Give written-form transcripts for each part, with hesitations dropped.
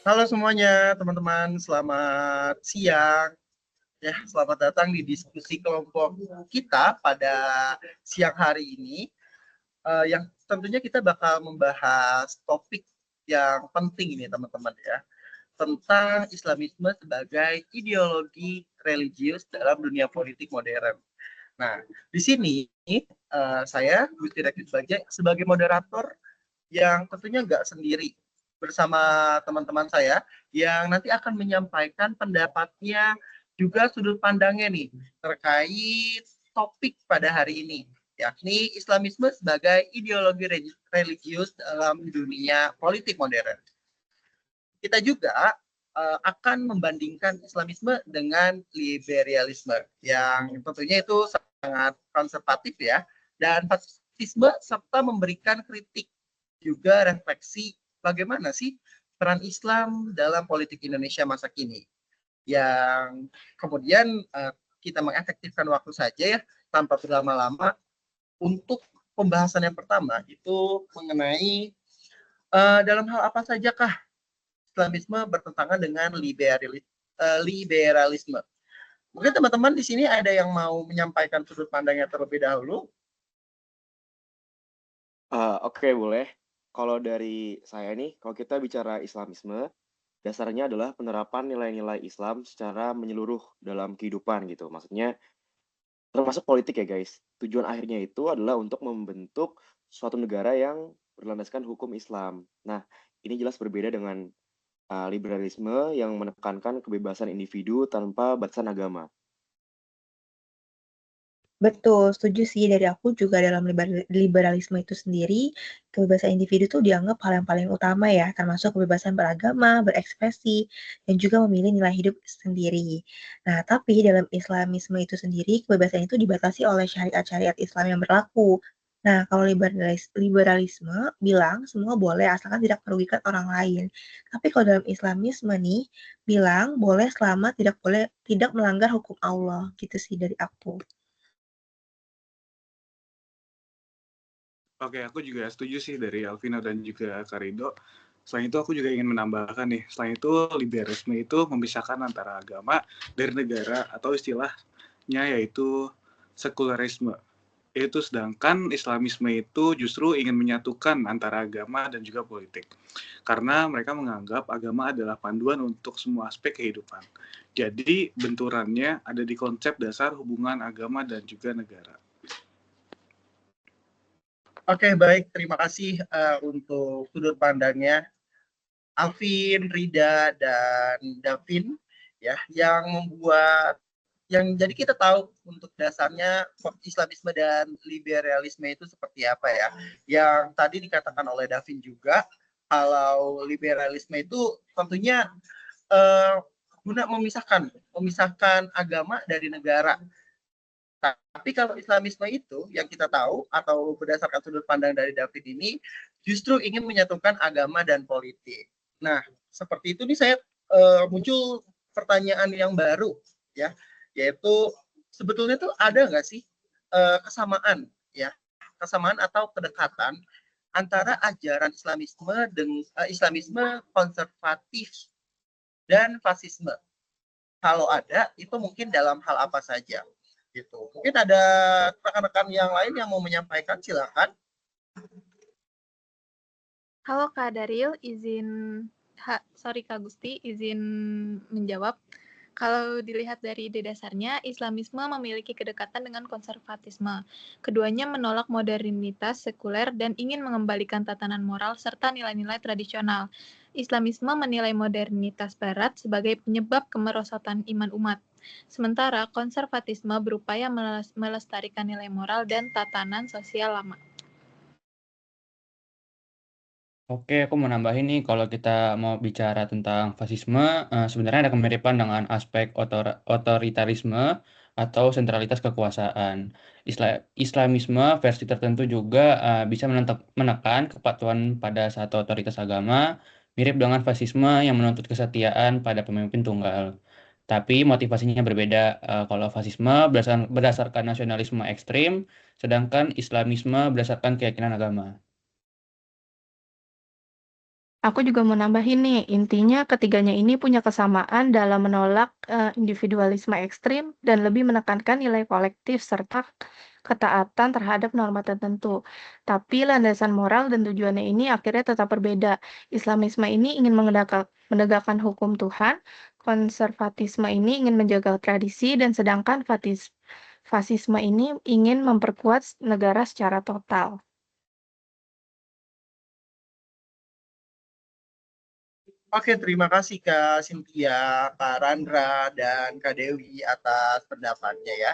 Halo semuanya, teman-teman. Selamat siang. Ya, selamat datang di diskusi kelompok kita pada siang hari ini. Yang tentunya kita bakal membahas topik yang penting ini, teman-teman ya, tentang Islamisme sebagai ideologi religius dalam dunia politik modern. Nah, di sini saya Gusti Rekit sebagai moderator yang tentunya nggak sendiri, bersama teman-teman saya yang nanti akan menyampaikan pendapatnya juga sudut pandangnya nih terkait topik pada hari ini, yakni Islamisme sebagai ideologi religius dalam dunia politik modern. Kita juga akan membandingkan Islamisme dengan liberalisme yang tentunya itu sangat konservatif ya, dan fasisme, serta memberikan kritik juga refleksi bagaimana sih peran Islam dalam politik Indonesia masa kini. Yang kemudian kita mengefektifkan waktu saja ya, tanpa berlama-lama, untuk pembahasan yang pertama itu mengenai dalam hal apa sajakah Islamisme bertentangan dengan liberalisme. Mungkin teman-teman di sini ada yang mau menyampaikan sudut pandangnya terlebih dahulu. Oke, boleh. Kalau dari saya nih, kalau kita bicara Islamisme, dasarnya adalah penerapan nilai-nilai Islam secara menyeluruh dalam kehidupan gitu. Maksudnya termasuk politik ya guys. Tujuan akhirnya itu adalah untuk membentuk suatu negara yang berlandaskan hukum Islam. Nah, ini jelas berbeda dengan liberalisme yang menekankan kebebasan individu tanpa batasan agama. Betul, setuju sih dari aku juga dalam liberalisme itu sendiri, kebebasan individu tuh dianggap hal yang paling utama ya, termasuk kebebasan beragama, berekspresi, dan juga memilih nilai hidup sendiri. Nah, tapi dalam Islamisme itu sendiri, kebebasan itu dibatasi oleh syariat-syariat Islam yang berlaku. Nah, kalau liberalisme bilang semua boleh asalkan tidak merugikan orang lain. Tapi kalau dalam Islamisme nih, bilang boleh selama tidak melanggar hukum Allah, gitu sih dari aku. Oke, aku juga setuju sih dari Alvino dan juga Karido. Selain itu, aku juga ingin menambahkan nih, selain itu liberalisme itu memisahkan antara agama dari negara, atau istilahnya yaitu sekularisme. Itu sedangkan Islamisme itu justru ingin menyatukan antara agama dan juga politik. Karena mereka menganggap agama adalah panduan untuk semua aspek kehidupan. Jadi benturannya ada di konsep dasar hubungan agama dan juga negara. Oke, baik. Terima kasih untuk sudut pandangnya Alvin, Rida, dan Davin ya, yang membuat yang jadi kita tahu untuk dasarnya Islamisme dan liberalisme itu seperti apa ya. Yang tadi dikatakan oleh Davin juga, kalau liberalisme itu tentunya guna memisahkan agama dari negara. Tapi kalau Islamisme itu yang kita tahu atau berdasarkan sudut pandang dari David ini justru ingin menyatukan agama dan politik. Nah, seperti itu nih saya muncul pertanyaan yang baru ya, yaitu sebetulnya tuh ada nggak sih kesamaan ya, kesamaan atau kedekatan antara ajaran Islamisme konservatif dan fasisme. Kalau ada, itu mungkin dalam hal apa saja gitu. Mungkin ada rekan-rekan yang lain yang mau menyampaikan, silakan. Halo Kak Daril, Kak Gusti, izin menjawab. Kalau dilihat dari ide dasarnya, Islamisme memiliki kedekatan dengan konservatisme. Keduanya menolak modernitas sekuler dan ingin mengembalikan tatanan moral serta nilai-nilai tradisional. Islamisme menilai modernitas Barat sebagai penyebab kemerosotan iman umat. Sementara konservatisme berupaya melestarikan nilai moral dan tatanan sosial lama. Oke, aku mau nambahin nih, kalau kita mau bicara tentang fasisme, sebenarnya ada kemiripan dengan aspek otoritarisme atau sentralitas kekuasaan. Islamisme versi tertentu juga bisa menekan kepatuhan pada satu otoritas agama, mirip dengan fasisme yang menuntut kesetiaan pada pemimpin tunggal. Tapi motivasinya berbeda. Kalau fasisme berdasarkan nasionalisme ekstrim, sedangkan Islamisme berdasarkan keyakinan agama. Aku juga mau nambahin nih, intinya ketiganya ini punya kesamaan dalam menolak individualisme ekstrim dan lebih menekankan nilai kolektif serta ketaatan terhadap norma tertentu. Tapi landasan moral dan tujuannya ini akhirnya tetap berbeda. Islamisme ini ingin menegakkan hukum Tuhan, konservatisme ini ingin menjaga tradisi, dan sedangkan fasisme ini ingin memperkuat negara secara total. Oke, terima kasih Kak Cynthia, Kak Randra, dan Kak Dewi atas pendapatnya ya.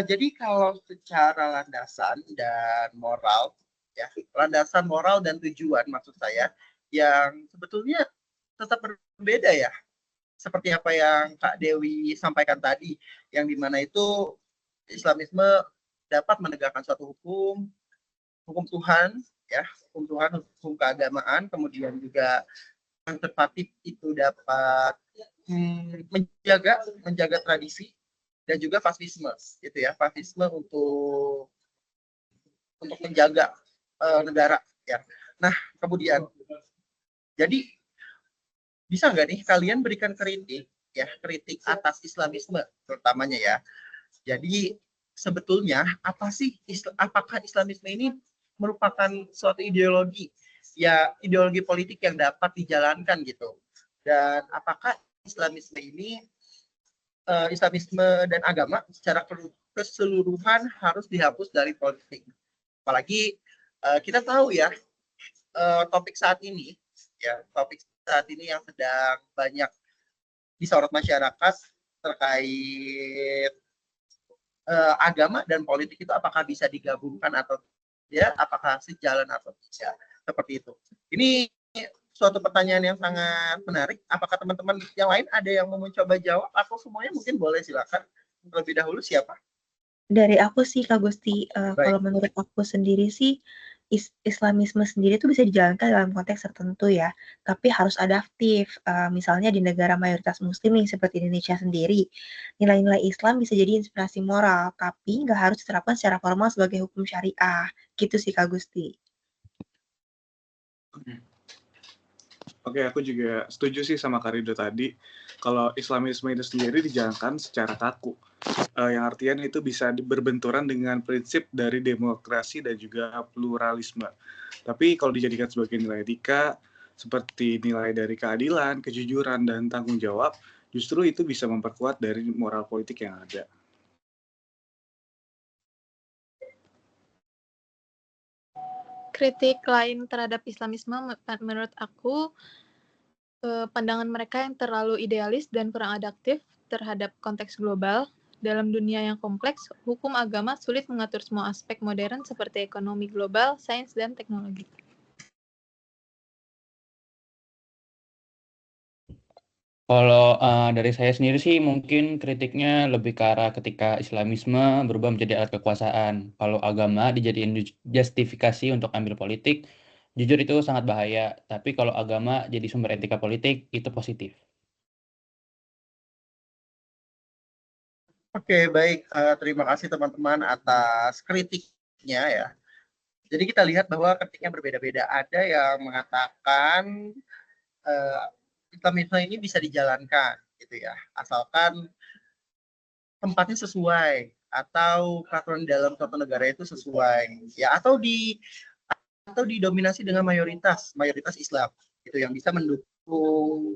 Jadi kalau secara landasan dan moral, ya, landasan moral dan tujuan maksud saya, yang sebetulnya tetap berbeda ya, seperti apa yang Kak Dewi sampaikan tadi, yang dimana itu Islamisme dapat menegakkan suatu hukum Tuhan, ya, hukum Tuhan, hukum keagamaan, kemudian juga konservatif itu dapat menjaga tradisi, dan juga fasisme, gitu ya, fasisme untuk menjaga negara, ya. Nah, kemudian, jadi bisa nggak nih kalian berikan kritik, ya, kritik atas Islamisme, terutamanya ya. Jadi sebetulnya apa sih, apakah Islamisme ini merupakan suatu ideologi, ya, ideologi politik yang dapat dijalankan gitu, dan apakah Islamisme ini Islamisme dan agama secara keseluruhan harus dihapus dari politik. Apalagi kita tahu ya, topik saat ini yang sedang banyak disorot masyarakat terkait agama dan politik itu apakah bisa digabungkan atau ya, apakah sejalan atau tidak, seperti itu. Ini suatu pertanyaan yang sangat menarik. Apakah teman-teman yang lain ada yang mau mencoba jawab? Atau semuanya mungkin boleh, silakan. Terlebih dahulu siapa? Dari aku sih Kak Gusti, Baik. kalau menurut aku sendiri sih, Islamisme sendiri itu bisa dijalankan dalam konteks tertentu ya, tapi harus adaptif. Misalnya di negara mayoritas muslim nih seperti Indonesia sendiri, nilai-nilai Islam bisa jadi inspirasi moral, tapi nggak harus diterapkan secara formal sebagai hukum syariah. Gitu sih Kak Gusti. Oke, aku juga setuju sih sama Karido tadi. Kalau Islamisme itu sendiri dijalankan secara kaku, yang artian itu bisa berbenturan dengan prinsip dari demokrasi dan juga pluralisme. Tapi kalau dijadikan sebagai nilai etika, seperti nilai dari keadilan, kejujuran, dan tanggung jawab, justru itu bisa memperkuat dari moral politik yang ada. Kritik lain terhadap Islamisme menurut aku, pandangan mereka yang terlalu idealis dan kurang adaptif terhadap konteks global. Dalam dunia yang kompleks, hukum agama sulit mengatur semua aspek modern seperti ekonomi global, sains, dan teknologi. Kalau dari saya sendiri sih mungkin kritiknya lebih ke arah ketika Islamisme berubah menjadi alat kekuasaan. Kalau agama dijadiin justifikasi untuk ambil politik, jujur itu sangat bahaya. Tapi kalau agama jadi sumber etika politik, itu positif. Oke, baik. Terima kasih teman-teman atas kritiknya ya. Jadi kita lihat bahwa kritiknya berbeda-beda. Ada yang mengatakan Islamisme ini bisa dijalankan, gitu ya, asalkan tempatnya sesuai atau peraturan dalam suatu negara itu sesuai, ya, atau didominasi dengan mayoritas Islam, gitu, yang bisa mendukung,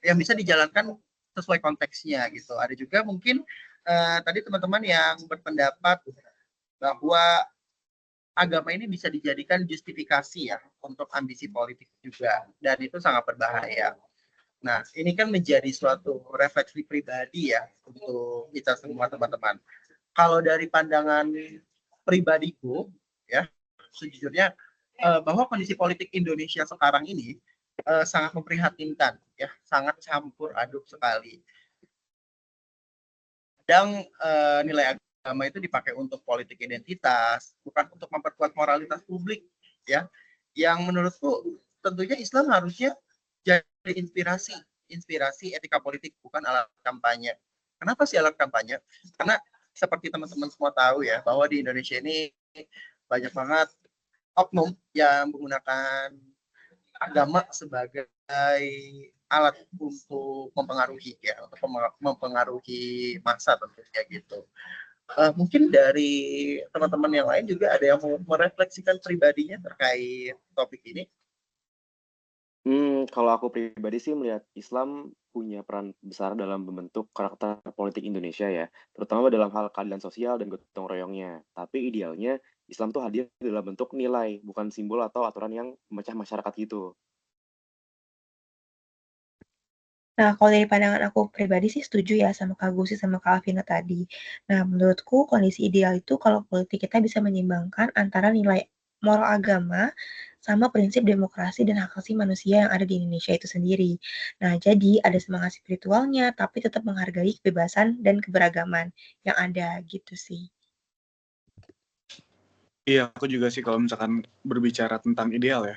yang bisa dijalankan sesuai konteksnya, gitu. Ada juga mungkin tadi teman-teman yang berpendapat bahwa agama ini bisa dijadikan justifikasi ya untuk ambisi politik juga, dan itu sangat berbahaya. Nah, ini kan menjadi suatu refleksi pribadi ya untuk kita semua teman-teman. Kalau dari pandangan pribadiku ya, sejujurnya bahwa kondisi politik Indonesia sekarang ini sangat memprihatinkan ya, sangat campur aduk sekali. Kadang nilai agama itu dipakai untuk politik identitas, bukan untuk memperkuat moralitas publik ya. Yang menurutku tentunya Islam harusnya jadi inspirasi etika politik, bukan alat kampanye. Kenapa sih alat kampanye? Karena seperti teman-teman semua tahu ya, bahwa di Indonesia ini banyak banget oknum yang menggunakan agama sebagai alat untuk mempengaruhi ya, untuk mempengaruhi massa tentunya gitu. Mungkin dari teman-teman yang lain juga ada yang mau merefleksikan pribadinya terkait topik ini. Kalau aku pribadi sih melihat Islam punya peran besar dalam membentuk karakter politik Indonesia ya, terutama dalam hal keadilan sosial dan gotong royongnya. Tapi idealnya Islam tuh hadir dalam bentuk nilai, bukan simbol atau aturan yang memecah masyarakat gitu. Nah, kalau dari pandangan aku pribadi sih setuju ya sama Kak Gusi sama Kak Alvina tadi. Nah, menurutku kondisi ideal itu kalau politik kita bisa menyeimbangkan antara nilai moral agama sama prinsip demokrasi dan hak asasi manusia yang ada di Indonesia itu sendiri. Nah, jadi ada semangat spiritualnya, tapi tetap menghargai kebebasan dan keberagaman yang ada gitu sih. Iya, aku juga sih kalau misalkan berbicara tentang ideal ya.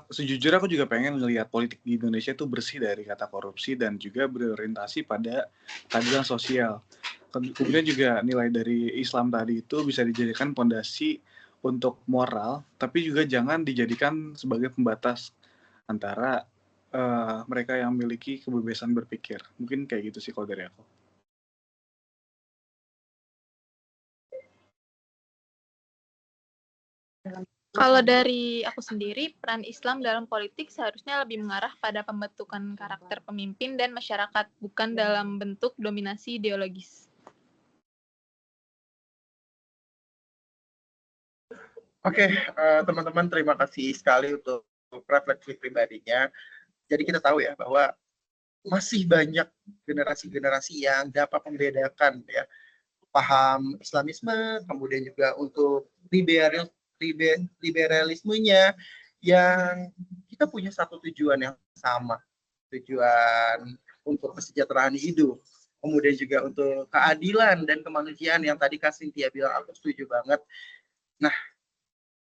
Sejujurnya aku juga pengen ngelihat politik di Indonesia itu bersih dari kata korupsi dan juga berorientasi pada keadilan sosial. Kemudian juga nilai dari Islam tadi itu bisa dijadikan pondasi untuk moral, tapi juga jangan dijadikan sebagai pembatas antara mereka yang memiliki kebebasan berpikir. Mungkin kayak gitu sih kalau dari aku. Kalau dari aku sendiri, peran Islam dalam politik seharusnya lebih mengarah pada pembentukan karakter pemimpin dan masyarakat, bukan dalam bentuk dominasi ideologis. Oke, teman-teman terima kasih sekali untuk refleksi pribadinya. Jadi kita tahu ya bahwa masih banyak generasi-generasi yang dapat membedakan ya paham Islamisme, kemudian juga untuk liberalismenya yang kita punya satu tujuan yang sama, tujuan untuk kesejahteraan hidup, kemudian juga untuk keadilan dan kemanusiaan yang tadi Kak Cynthia bilang, aku setuju banget. Nah,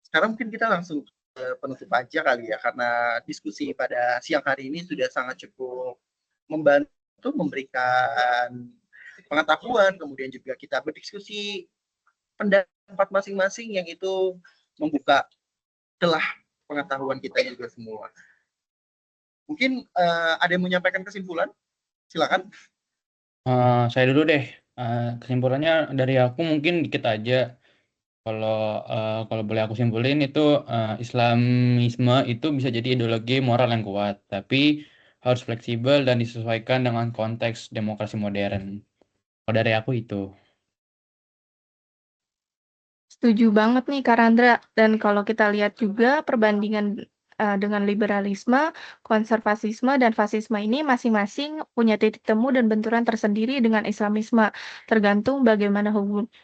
sekarang mungkin kita langsung ke penutup aja kali ya, karena diskusi pada siang hari ini sudah sangat cukup membantu memberikan pengetahuan, kemudian juga kita berdiskusi pendapat masing-masing yang itu membuka celah pengetahuan kita juga semua. Mungkin ada yang menyampaikan kesimpulan? Silakan. Saya dulu deh. Kesimpulannya dari aku mungkin dikit aja. Kalau boleh aku simpulin itu Islamisme itu bisa jadi ideologi moral yang kuat, tapi harus fleksibel dan disesuaikan dengan konteks demokrasi modern. Kalau dari aku itu. Setuju banget nih Kak Randra. Dan kalau kita lihat juga perbandingan dengan liberalisme, konservatisme, dan fasisme ini masing-masing punya titik temu dan benturan tersendiri dengan Islamisme, tergantung bagaimana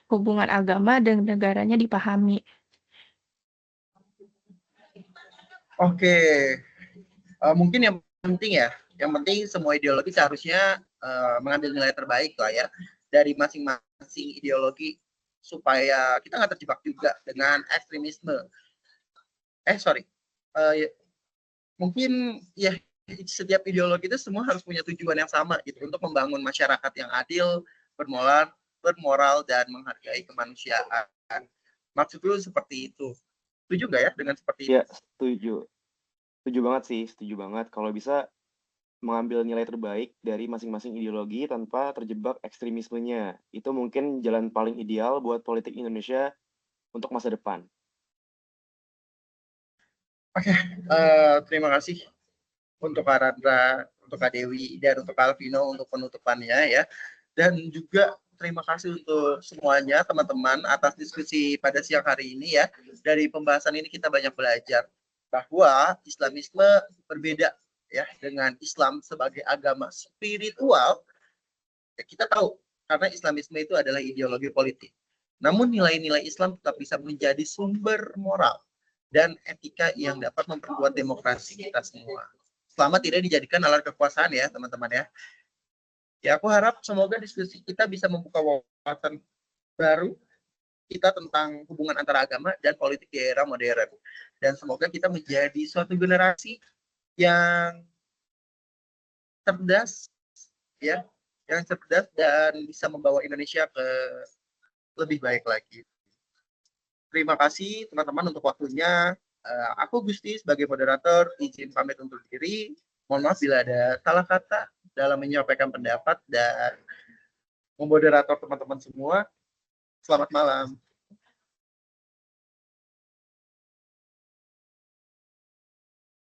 hubungan agama dan negaranya dipahami. Oke, mungkin yang penting ya, yang penting semua ideologi seharusnya mengambil nilai terbaik lah ya dari masing-masing ideologi supaya kita nggak terjebak juga dengan ekstremisme. Mungkin ya setiap ideologi itu semua harus punya tujuan yang sama gitu untuk membangun masyarakat yang adil, bermoral dan menghargai kemanusiaan. Maksud lu seperti itu. Setuju nggak ya dengan seperti itu? Ya, setuju. Setuju banget sih, setuju banget. Kalau bisa mengambil nilai terbaik dari masing-masing ideologi tanpa terjebak ekstremismenya. Itu mungkin jalan paling ideal buat politik Indonesia untuk masa depan. Oke, terima kasih untuk Kak Randra, untuk Kak Dewi, dan untuk Kak Alvino untuk penutupannya ya. Dan juga terima kasih untuk semuanya teman-teman atas diskusi pada siang hari ini ya. Dari pembahasan ini kita banyak belajar bahwa Islamisme berbeda ya dengan Islam sebagai agama spiritual. Ya, kita tahu karena Islamisme itu adalah ideologi politik. Namun nilai-nilai Islam tetap bisa menjadi sumber moral dan etika yang dapat memperkuat demokrasi kita semua. Selama tidak dijadikan alat kekuasaan ya teman-teman ya. Ya aku harap semoga diskusi kita bisa membuka wawasan baru kita tentang hubungan antara agama dan politik di era modern. Dan semoga kita menjadi suatu generasi yang cerdas ya, yang cerdas dan bisa membawa Indonesia ke lebih baik lagi. Terima kasih teman-teman untuk waktunya. Aku Gusti sebagai moderator izin pamit undur diri. Mohon maaf bila ada salah kata dalam menyampaikan pendapat dan memoderator teman-teman semua. Selamat malam.